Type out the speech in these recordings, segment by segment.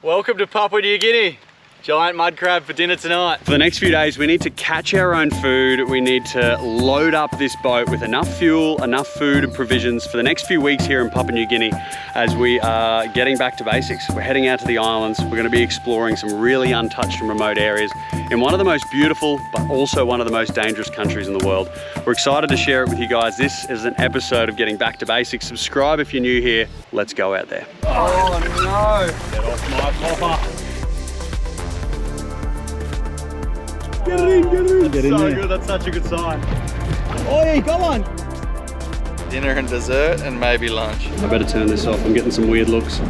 Welcome to Papua New Guinea. Giant mud crab for dinner tonight. For the next few days, we need to catch our own food. We need to load up this boat with enough fuel, enough food and provisions for the next few weeks here in Papua New Guinea as we are getting back to basics. We're heading out to the islands. We're going to be exploring some really untouched and remote areas in one of the most beautiful, but also one of the most dangerous countries in the world. We're excited to share it with you guys. This is an episode of Getting Back to Basics. Subscribe if you're new here. Let's go out there. Oh no! Get off my popper. Get it in, get in So there. good, that's such a good sign. Oi, go on! Dinner and dessert and maybe lunch. I better turn this off, I'm getting some weird looks.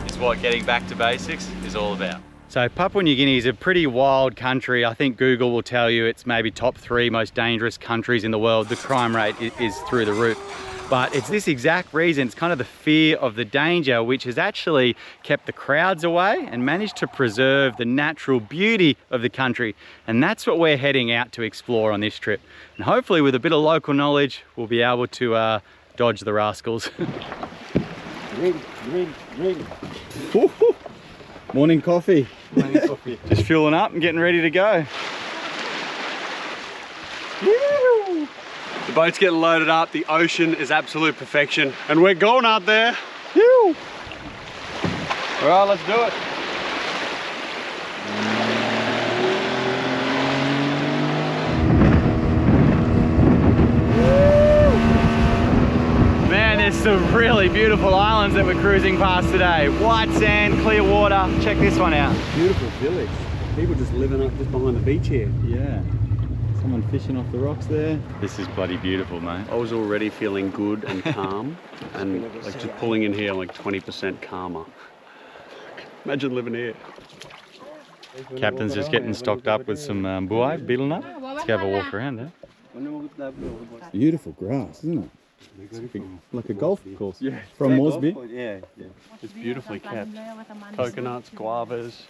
It's what getting back to basics is all about. So Papua New Guinea is a pretty wild country. I think Google will tell you it's maybe top 3 most dangerous countries in the world. The crime rate is through the roof. But it's this exact reason, it's kind of the fear of the danger, which has actually kept the crowds away and managed to preserve the natural beauty of the country. And that's what we're heading out to explore on this trip. And hopefully with a bit of local knowledge, we'll be able to dodge the rascals. Drink. Morning coffee. Morning coffee. Just fueling up and getting ready to go. The boat's getting loaded up, the ocean is absolute perfection, and we're going out there. Woo! All right, let's do it. Man, there's some really beautiful islands that we're cruising past today. White sand, clear water. Check this one out. Beautiful village. People just living up just behind the beach here. Yeah. Someone fishing off the rocks there. This is bloody beautiful, mate. I was already feeling good and calm, and like just pulling in here, I'm like 20% calmer. Imagine living here. Captain's just getting stocked up with some buai, beetle nut. Let's go have a walk around, eh? Beautiful grass, isn't it? Like a golf course. Yeah. From Moresby. Yeah. It's beautifully kept. Coconuts, guavas.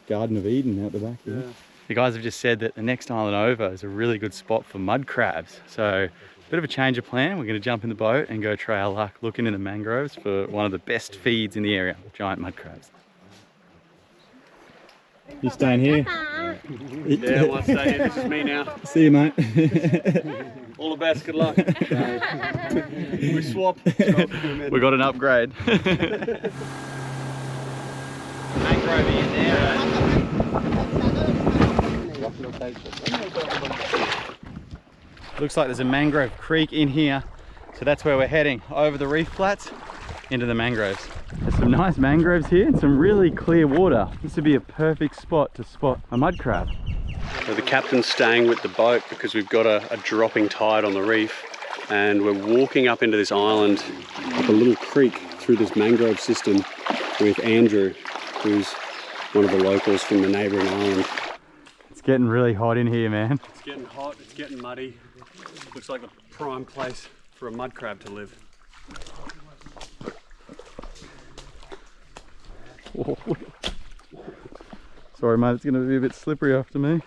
Garden of Eden out the back there. The guys have just said that the next island over is a really good spot for mud crabs. So, bit of a change of plan. We're going to jump in the boat and go try our luck looking in the mangroves for one of the best feeds in the area, giant mud crabs. You staying here? Yeah, let's stay here. This is me now. See you, mate. All the best, good luck. We swap. We got an upgrade. Mangrove in there. Looks like there's a mangrove creek in here. So that's where we're heading, over the reef flats into the mangroves. There's some nice mangroves here and some really clear water. This would be a perfect spot to spot a mud crab. So the captain's staying with the boat because we've got a dropping tide on the reef, and we're walking up into this island, up a little creek through this mangrove system with Andrew, who's one of the locals from the neighbouring island. It's getting really hot in here, man. It's getting hot, it's getting muddy. Looks like the prime place for a mud crab to live. Sorry mate, it's going to be a bit slippery after me.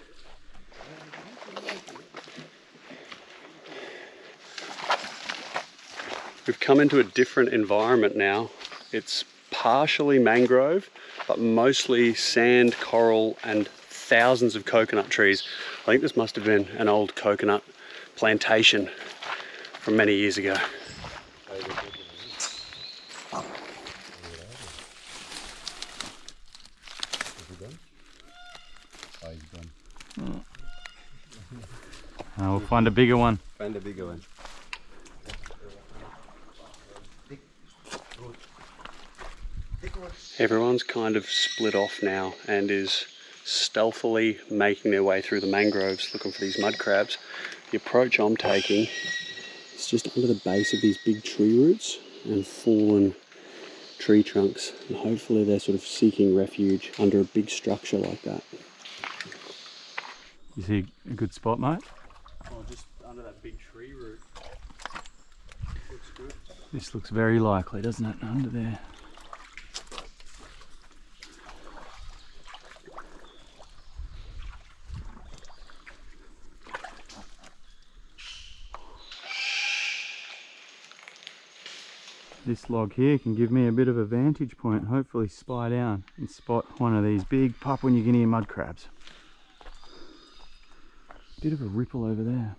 We've come into a different environment now. It's partially mangrove, but mostly sand, coral, and thousands of coconut trees. I think this must have been an old coconut plantation from many years ago. We'll find a bigger one. Find a bigger one. Everyone's kind of split off now and is stealthily making their way through the mangroves looking for these mud crabs. The approach I'm taking is just under the base of these big tree roots and fallen tree trunks, and hopefully they're sort of seeking refuge under a big structure like that. You see a good spot, mate? Oh, just under that big tree root. Looks good. This looks very likely, doesn't it? Under there. this log here can give me a bit of a vantage point, hopefully spy down and spot one of these big Papua New Guinea mud crabs. Bit of a ripple over there.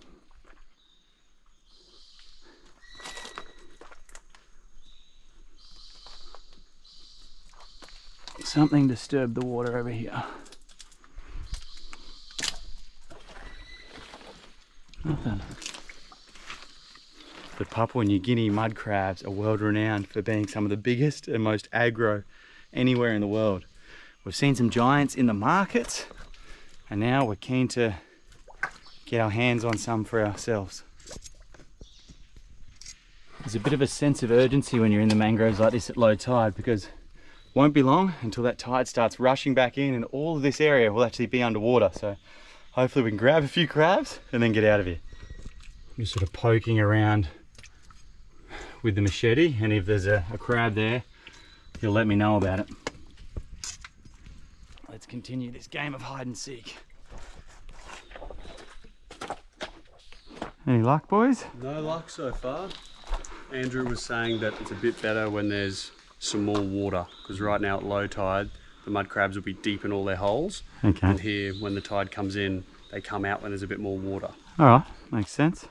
Something disturbed the water over here. Nothing. The Papua New Guinea mud crabs are world renowned for being some of the biggest and most aggro anywhere in the world. We've seen some giants in the markets, and now we're keen to get our hands on some for ourselves. There's a bit of a sense of urgency when you're in the mangroves like this at low tide, because it won't be long until that tide starts rushing back in and all of this area will actually be underwater. So hopefully we can grab a few crabs and then get out of here. I'm just sort of poking around with the machete, and if there's a crab there, he'll let me know about it. Let's continue this game of hide and seek. Any luck, boys? No luck so far. Andrew was saying that it's a bit better when there's some more water, because right now at low tide the mud crabs will be deep in all their holes. Okay. And here when the tide comes in, they come out when there's a bit more water. All right, makes sense.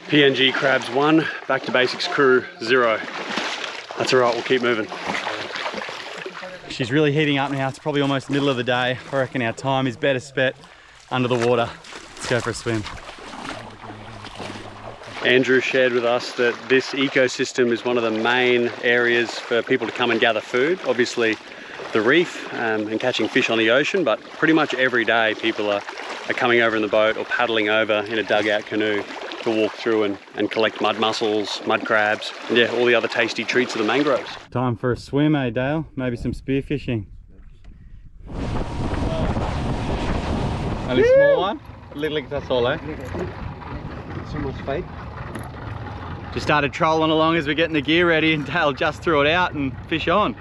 PNG crabs 1, back to basics crew 0. That's all right, we'll keep moving. She's really heating up now. It's probably almost the middle of the day. I reckon our time is better spent under the water. Let's go for a swim. Andrew shared with us that this ecosystem is one of the main areas for people to come and gather food. Obviously the reef and catching fish on the ocean, but pretty much every day people are coming over in the boat or paddling over in a dugout canoe to walk through and collect mud mussels, mud crabs, and yeah, all the other tasty treats of the mangroves. Time for a swim, eh, Dale? Maybe some spearfishing. Only small one? Little, that's all, eh? Just started trolling along as we're getting the gear ready, and Dale just threw it out and fish on.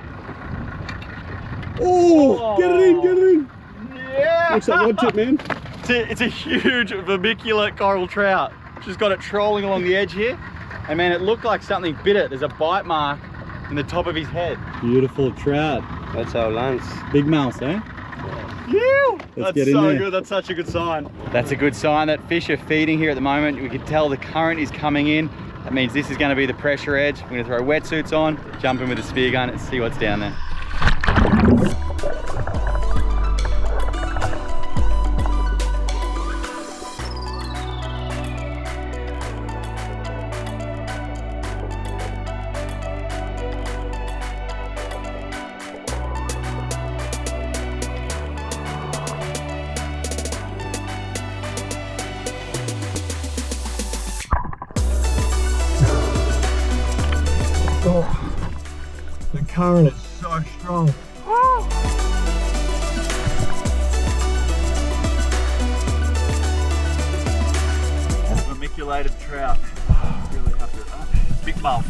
Oh, get it in, get it in. Yeah! What's that rod tip, man? It's a huge vermiculate coral trout. Just got it trolling along the edge here, and man, it looked like something bit it. There's a bite mark in the top of his head. Beautiful trout. That's our lunch. Big mouse, eh? Yeah! That's so good, that's such a good sign. That's a good sign that fish are feeding here at the moment. We can tell the current is coming in. That means this is going to be the pressure edge. We're going to throw wetsuits on, jump in with a spear gun and see what's down there. The current is so strong. Vermiculated trout. Really happy with that. Big mouth.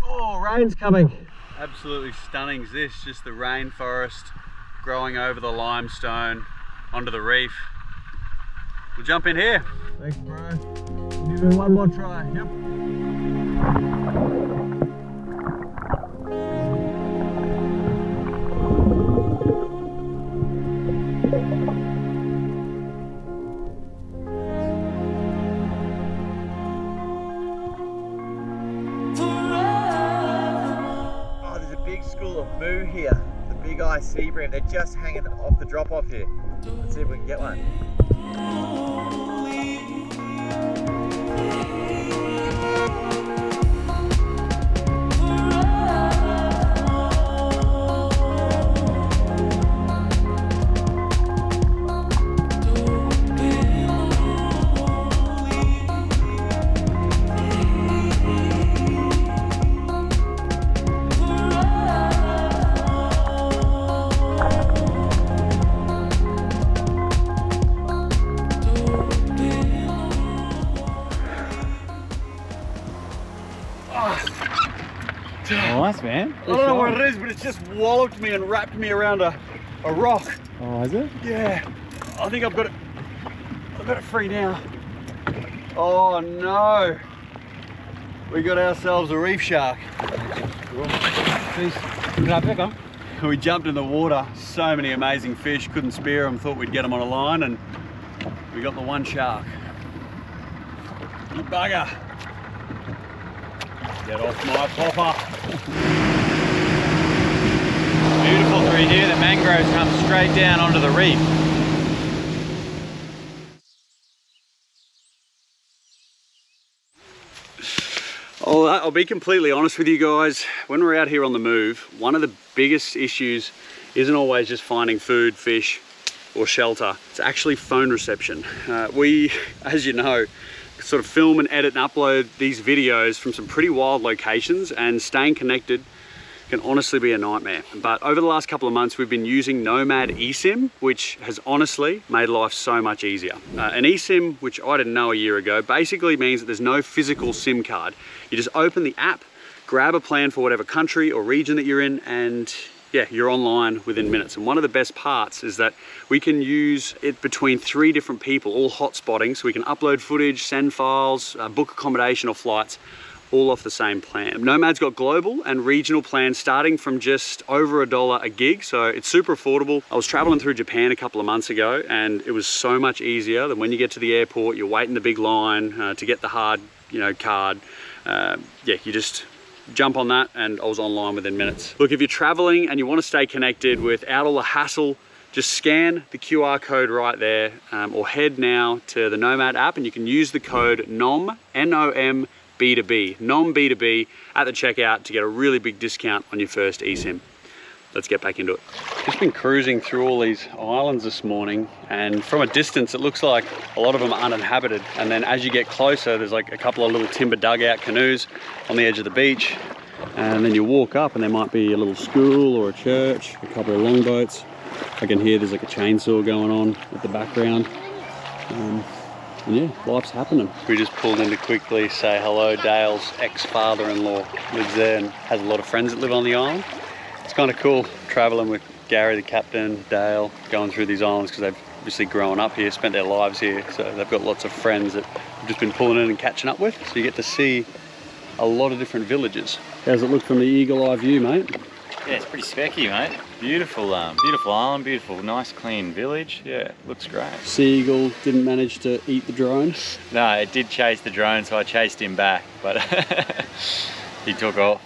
Oh, rain's coming. Absolutely stunning. This just the rainforest growing over the limestone onto the reef. We'll jump in here. Thanks, bro. Give me one more try. Yep. Oh, there's a big school of moo here. The big eye sea bream. They're just hanging off the drop off here. Let's see if we can get one. Nice, man. I don't know what it is, but it's just walloped me and wrapped me around a rock. Oh, is it? Yeah, I think I've got it free now. Oh no, we got ourselves a reef shark. We jumped in the water, so many amazing fish, couldn't spear them, thought we'd get them on a line, and we got the one shark. You bugger. Get off my popper. Beautiful through here, the mangroves come straight down onto the reef. I'll be completely honest with you guys. When we're out here on the move, one of the biggest issues isn't always just finding food, fish, or shelter. It's actually phone reception. We, as you know, sort of film and edit and upload these videos from some pretty wild locations, and staying connected can honestly be a nightmare. But over the last couple of months, we've been using Nomad eSIM, which has honestly made life so much easier. An eSIM, which I didn't know a year ago, basically means that there's no physical SIM card. You just open the app, grab a plan for whatever country or region that you're in, and yeah, you're online within minutes. And one of the best parts is that we can use it between 3 different people, all hotspotting, so we can upload footage, send files, book accommodation or flights, all off the same plan. Nomad's got global and regional plans starting from just over $1 a gig, so it's super affordable. I was traveling through Japan a couple of months ago, and it was so much easier than when you get to the airport, you're waiting the big line to get the hard, card. Yeah, you just jump on that, and I was online within minutes. Look, if you're traveling and you want to stay connected without all the hassle, just scan the QR code right there, or head now to the Nomad app, and you can use the code NOM, N-O-M, B2B, NOM B2B at the checkout to get a really big discount on your first eSIM. Let's get back into it. Just been cruising through all these islands this morning, and from a distance it looks like a lot of them are uninhabited, and then as you get closer there's like a couple of little timber dugout canoes on the edge of the beach, and then you walk up and there might be a little school or a church, a couple of longboats. I can hear there's like a chainsaw going on at the background. And yeah, life's happening. We just pulled in to quickly say hello. Dale's ex-father-in-law lives there and has a lot of friends that live on the island. It's kind of cool traveling with Gary, the captain, Dale, going through these islands, because they've obviously grown up here, spent their lives here, so they've got lots of friends that we've just been pulling in and catching up with. So you get to see a lot of different villages. How's it look from the eagle-eye view, mate? Yeah, it's pretty specky, mate. Beautiful, beautiful island, beautiful, nice, clean village. Yeah, looks great. Seagull didn't manage to eat the drone. No, it did chase the drone, so I chased him back, but he took off.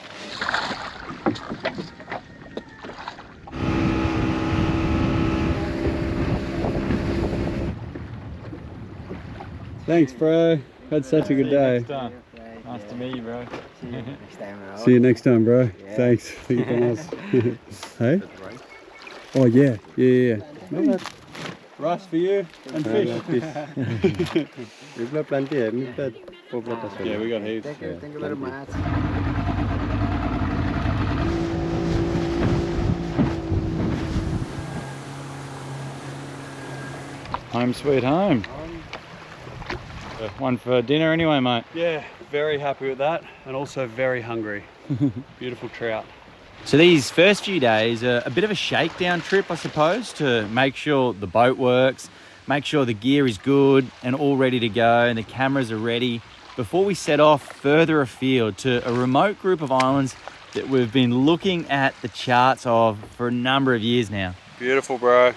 Thanks, bro. Had such a good day. Nice to meet you, bro. See you next time, bro. Yeah. Thanks. Thank you so much. Hey? Oh, yeah. No, rice for you and fish. We've got plenty. Yeah, we got heaps. Thank you very much. Home sweet home. One for dinner anyway, mate. Yeah, very happy with that, and also very hungry. Beautiful trout. So these first few days are a bit of a shakedown trip, I suppose, to make sure the boat works, make sure the gear is good and all ready to go and the cameras are ready before we set off further afield to a remote group of islands that we've been looking at the charts of for a number of years now. Beautiful, bro.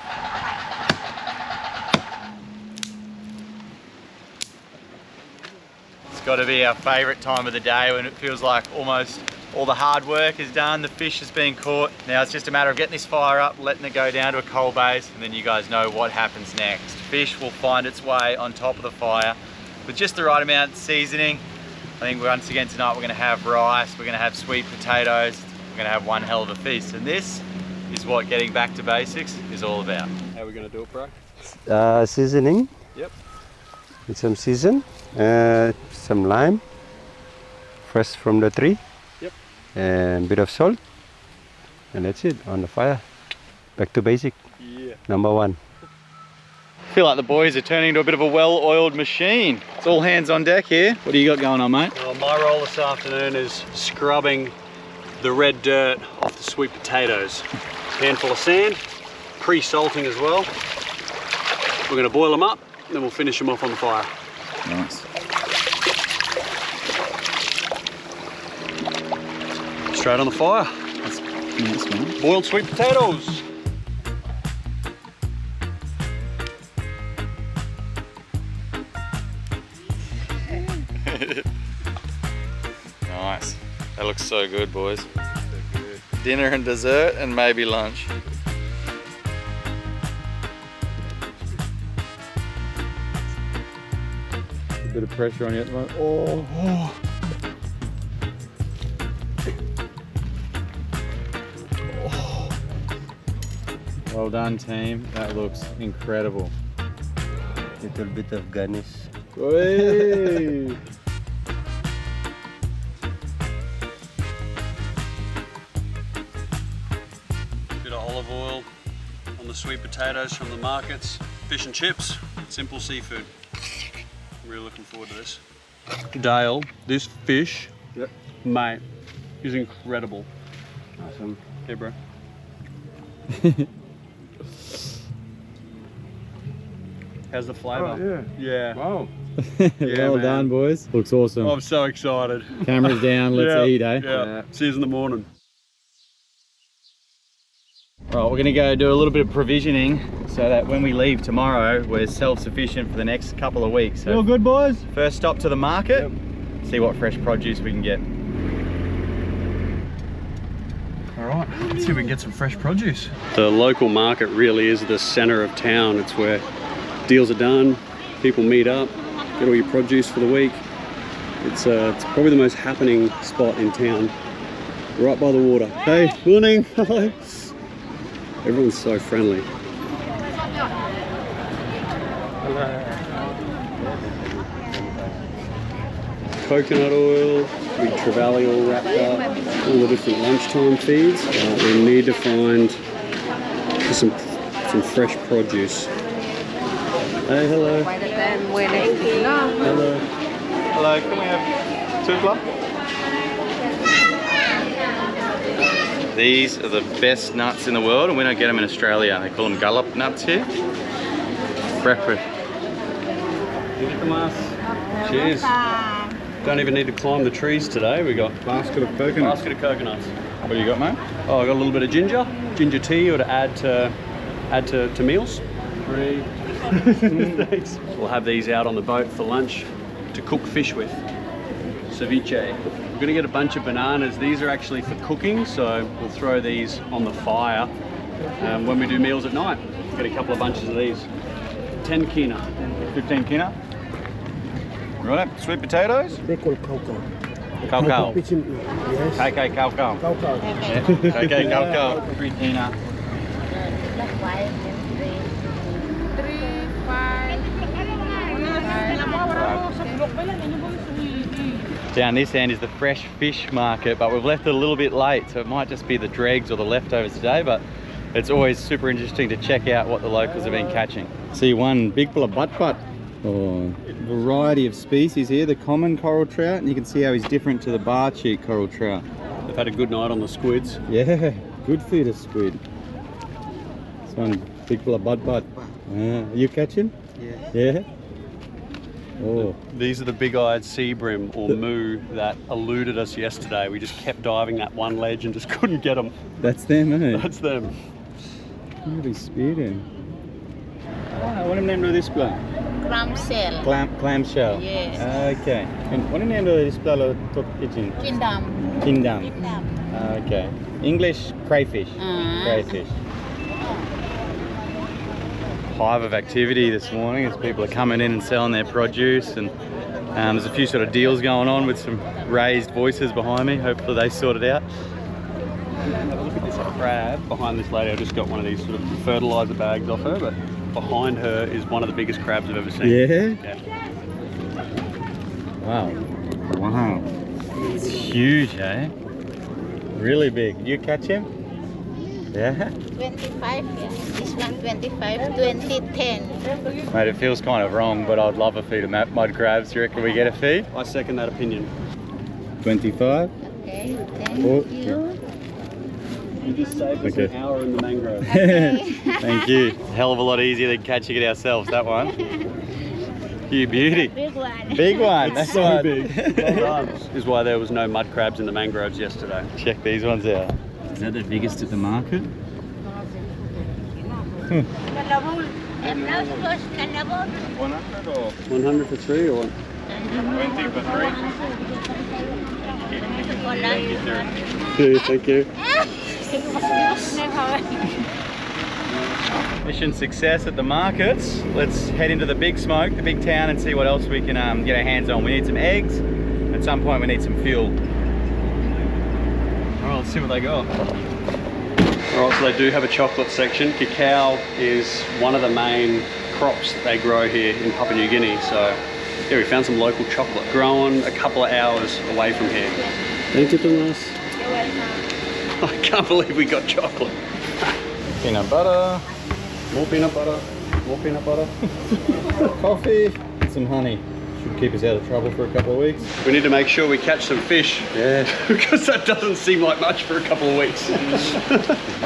It's got to be our favourite time of the day when it feels like almost all the hard work is done, the fish has been caught. Now it's just a matter of getting this fire up, letting it go down to a coal base, and then you guys know what happens next. Fish will find its way on top of the fire with just the right amount of seasoning. I think once again tonight we're going to have rice, we're going to have sweet potatoes, we're going to have one hell of a feast, and this is what getting back to basics is all about. How are we going to do it, bro? Seasoning. Yep. With some season, some lime, fresh from the tree. Yep. And a bit of salt, and that's it, on the fire. Back to basic. Yeah. Number 1. feel like the boys are turning into a bit of a well-oiled machine. It's all hands on deck here. What do you got going on, mate? Well, my role this afternoon is scrubbing the red dirt off the sweet potatoes. Handful of sand, pre-salting as well. We're going to boil them up, then we'll finish them off on the fire. Nice. Straight on the fire. That's nice, man. Boiled sweet potatoes. Nice. That looks so good, boys. Dinner and dessert and maybe lunch. A bit of pressure on you at the moment. Oh. Well done, team. That looks incredible. Little bit of garnish. Hey. Bit of olive oil on the sweet potatoes from the markets. Fish and chips, simple seafood. I'm really looking forward to this. Dale, this fish, mate, is incredible. Awesome. Okay, bro. How's the flavour? Oh, Yeah. Wow. Well man. done, boys. Looks awesome. I'm so excited. Cameras down, let's eat, eh? Yeah. See you in the morning. Right, we're gonna go do a little bit of provisioning so that when we leave tomorrow, we're self-sufficient for the next couple of weeks. So All good, boys? first stop to the market, see what fresh produce we can get. All right, let's see if we can get some fresh produce. The local market really is the center of town. It's where deals are done, people meet up, get all your produce for the week. It's probably the most happening spot in town, right by the water. Hey, morning, hello. Everyone's so friendly. Coconut oil, big trevally all wrapped up, all the different lunchtime feeds. We need to find some fresh produce. Hey, hello. Hello. Hello, can we have 2 o'clock? These are the best nuts in the world and we don't get them in Australia. They call them gallop nuts here. Breakfast. Cheers. Don't even need to climb the trees today. We got Basket of coconuts. basket of coconuts. What do you got, mate? Oh, I got a little bit of ginger tea, or to add to meals. 3. Thanks. We'll have these out on the boat for lunch to cook fish with. Ceviche. We're gonna get a bunch of bananas. These are actually for cooking, so we'll throw these on the fire when we do meals at night. Get a couple of bunches of these. 10 kina. 15 kina. Right, sweet potatoes. They call cocoa. Cocoa. Yes. Okay, cocoa. Cocoa. Yeah. Okay, cocoa. 3 kina. Down this end is the fresh fish market, but we've left it a little bit late, so it might just be the dregs or the leftovers today, but it's always super interesting to check out what the locals have been catching. See one big full of butt. Oh, variety of species here, the common coral trout, and you can see how he's different to the bar cheek coral trout. They've had a good night on the squids. Yeah, good feed of squid. This one big full of butt. You catching? Yes. Yeah. Oh. These are the big-eyed sea bream, or moo, that eluded us yesterday. We just kept diving that one ledge and just couldn't get them. That's them, eh? That's them. Really speeding. Oh, what name of this plant? Clamshell. Clamshell. Yes. Okay. And what name of this plant? Kingdom. Kingdom. Okay. English crayfish. Crayfish. Hive of activity this morning as people are coming in and selling their produce, and there's a few sort of deals going on with some raised voices behind me. Hopefully they sort it out. Have a look at this crab behind this lady. I just got one of these sort of fertilizer bags off her, but behind her is one of the biggest crabs I've ever seen. Yeah? Yeah. Wow. It's huge, eh? Really big. You catch him? Yeah? 25, yeah. This one 25, 2010. Mate, it feels kind of wrong, but I'd love a feed of mud crabs. Do you reckon we get a feed? I second that opinion. 25. Okay, thank Oh. you. You just saved us Okay. an hour in the mangrove. Thank you. Hell of a lot easier than catching it ourselves, that one. You beauty. Big one. Big one. That's So one. big. This is why there was no mud crabs in the mangroves yesterday. Check these ones out. Is that the biggest at the market? And now first, and about 100 or 100 for 3 or what? 20 for 3? Thank you. Mission success at the markets. Let's head into the big smoke, the big town, and see what else we can get our hands on. We need some eggs. At some point we need some fuel. Alright, let's see what they got. Alright, so they do have a chocolate section. Cacao is one of the main crops that they grow here in Papua New Guinea. So yeah, we found some local chocolate growing a couple of hours away from here. Thank you, Thomas. You're welcome. I can't believe we got chocolate. Peanut butter, More peanut butter, more peanut butter. coffee, and some honey. Should keep us out of trouble for a couple of weeks. We need to make sure we catch some fish. Yeah. Because that doesn't seem like much for a couple of weeks.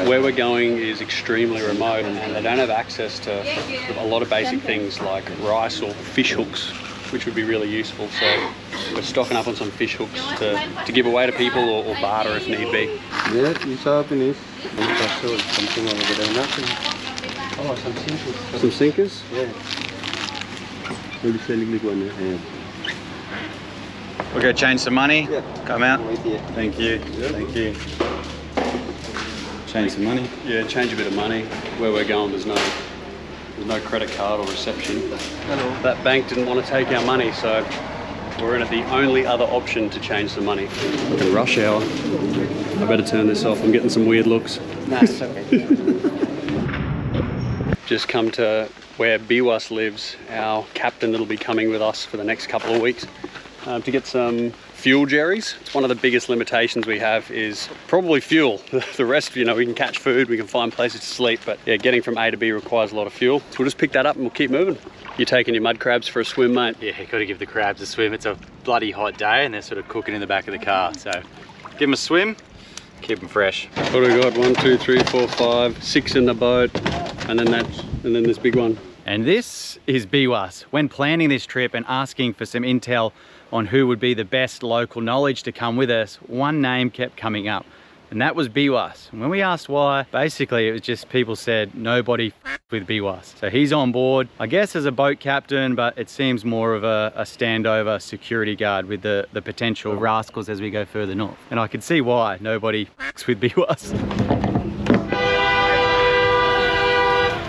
Where we're going is extremely remote and they don't have access to a lot of basic things like rice or fish hooks, which would be really useful. So we're stocking up on some fish hooks to give away to people or barter if need be. Yeah, you saw finish. Something over there, nothing. Oh, some sinkers. Some sinkers? Yeah. Maybe selling big one. Yeah. We'll go change some money. Yeah. Come out. Wait here. Thank you. Thank you. Change some money. Yeah, change a bit of money. Where we're going, there's no credit card or reception. Hello. That bank didn't want to take our money, so we're in at the only other option to change the money. Look at the rush hour. I better turn this off. I'm getting some weird looks. Nah, it's okay. Just come to where Biwas lives. Our captain that'll be coming with us for the next couple of weeks to get some fuel jerrys. It's one of the biggest limitations we have is probably fuel. The rest, you know, we can catch food, we can find places to sleep, but yeah, getting from A to B requires a lot of fuel. So we'll just pick that up and we'll keep moving. You're taking your mud crabs for a swim, mate? Yeah, got to give the crabs a swim. It's a bloody hot day and they're sort of cooking in the back of the car. So give them a swim, keep them fresh. What do we got? 1, 2, 3, 4, 5, 6 in the boat, and then this big one. And this is Biwas. When planning this trip and asking for some intel on who would be the best local knowledge to come with us, one name kept coming up, and that was Biwas. And when we asked why, basically it was just people said nobody with Biwas. So he's on board, I guess as a boat captain, but it seems more of a standover security guard with the potential rascals as we go further north. And I could see why nobody with Biwas.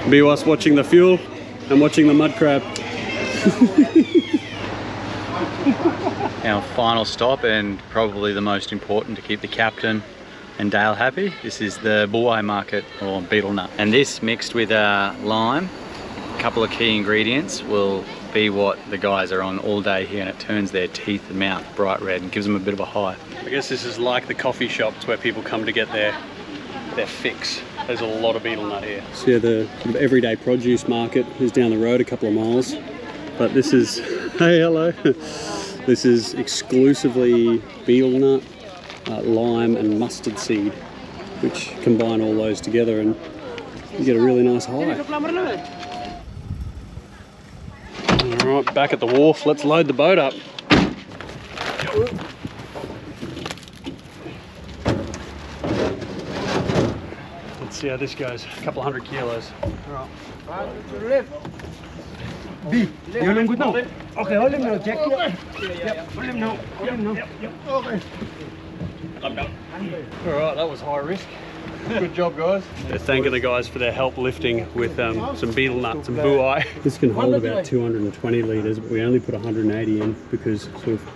Biwas watching the fuel and watching the mud crab. Our final stop, and probably the most important to keep the captain and Dale happy. This is the buai market, or beetle nut. And this mixed with lime, a couple of key ingredients, will be what the guys are on all day here, and it turns their teeth and mouth bright red and gives them a bit of a high. I guess this is like the coffee shops where people come to get their fix. There's a lot of beetle nut here. So yeah, the sort of everyday produce market is down the road a couple of miles. But this is, hey, hello. This is exclusively beetle nut, lime and mustard seed, which combine all those together and you get a really nice high. All right, back at the wharf, let's load the boat up. Let's see how this goes. A couple 100 kilos. All right. B, you let him go now. Okay, hold him now, Jack. Yep, hold him now. Hold him now. Okay. All right, that was high risk. Good job, guys. They're thanking the guys for their help lifting with some beetle nuts and buai. This can hold about 220 litres, but we only put 180 in because sort of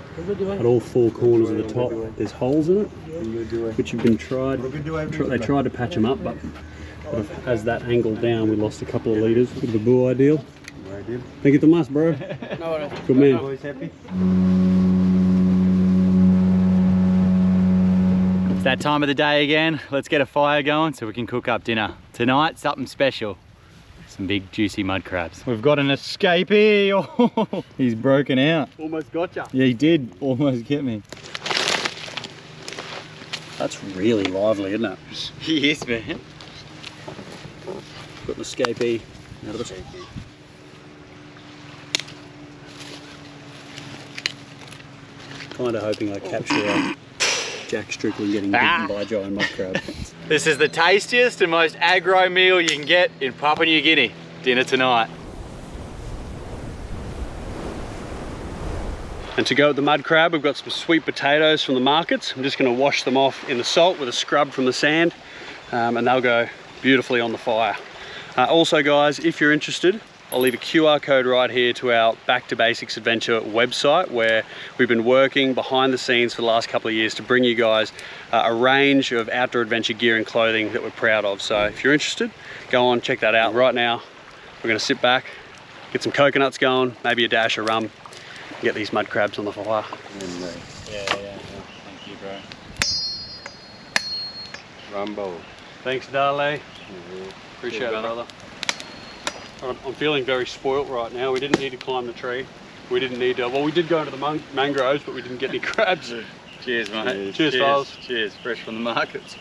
at all four corners of the top there's holes in it, which have been they tried to patch them up, but sort of as that angled down, we lost a couple of litres with the buai deal. Thank you, Tomas, bro. Good man. It's that time of the day again. Let's get a fire going so we can cook up dinner. Tonight, something special. Some big juicy mud crabs. We've got an escapee. Oh, he's broken out. Almost gotcha. Yeah, he did almost get me. That's really lively, isn't it? He is, man. Got an escapee out of it. Kind of hoping I capture Jack Strickland getting bitten by a giant mud crab. This is the tastiest and most aggro meal you can get in Papua New Guinea. Dinner tonight. And to go with the mud crab, we've got some sweet potatoes from the markets. I'm just going to wash them off in the salt with a scrub from the sand, and they'll go beautifully on the fire. Also guys, if you're interested, I'll leave a QR code right here to our Back to Basics Adventure website, where we've been working behind the scenes for the last couple of years to bring you guys a range of outdoor adventure gear and clothing that we're proud of. So if you're interested, go on, check that out. Right now, we're gonna sit back, get some coconuts going, maybe a dash of rum, and get these mud crabs on the fire. Yeah. Thank you, bro. Rumbo. Thanks, Dale. Appreciate it, brother. I'm feeling very spoilt right now. We didn't need to climb the tree. We didn't need to, well, we did go into the mangroves, but we didn't get any crabs. Cheers, mate. Cheers, fellas. Cheers, fresh from the markets.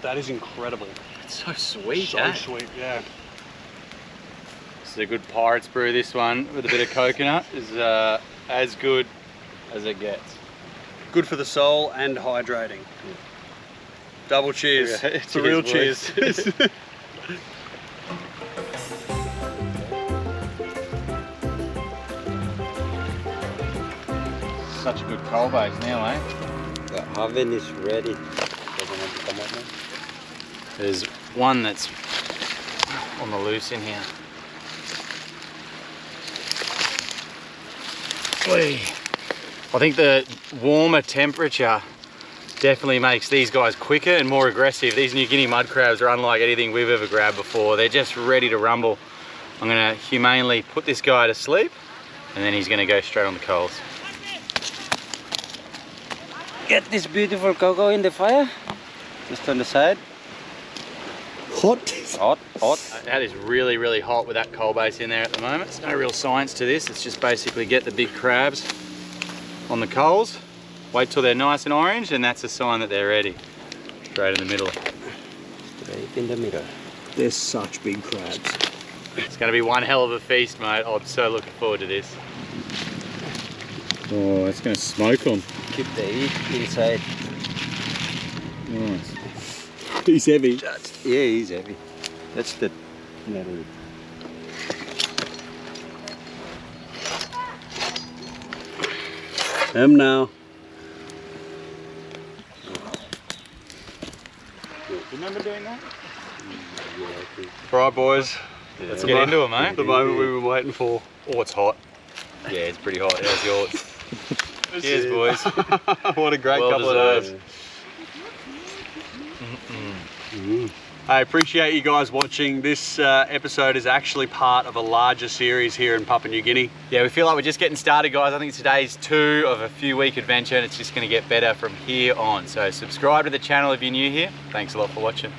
That is incredible. It's so sweet, So sweet, yeah. This is a good pirate's brew, this one, with a bit of coconut. Is as good as it gets. Good for the soul and hydrating. Double cheers. Yeah, it's a real cheers. Such a good coal base now, eh? The oven is ready. There's one that's on the loose in here. Whee. I think the warmer temperature definitely makes these guys quicker and more aggressive. These New Guinea mud crabs are unlike anything we've ever grabbed before. They're just ready to rumble. I'm gonna humanely put this guy to sleep, and then he's gonna go straight on the coals. Get this beautiful cocoa in the fire. Just on the side. Hot. Hot. That is really, really hot with that coal base in there at the moment. There's no real science to this. It's just basically get the big crabs on the coals, wait till they're nice and orange, and that's a sign that they're ready. Straight in the middle. Straight in the middle. They're such big crabs. It's gonna be one hell of a feast, mate. I'm so looking forward to this. Oh, it's gonna smoke them. Keep the heat inside. Nice. He's heavy. Yeah, he's heavy. That's the metal. Him now. Remember doing that? All right, boys. Let's get into it, mate. The moment we've been waiting for. Oh, it's hot. Yeah, it's pretty hot. How's yours? Cheers, boys. What a great Well couple of days. I appreciate you guys watching. This episode is actually part of a larger series here in Papua New Guinea. Yeah, we feel like we're just getting started, guys. I think today's 2 of a few-week adventure, and it's just going to get better from here on. So subscribe to the channel if you're new here. Thanks a lot for watching.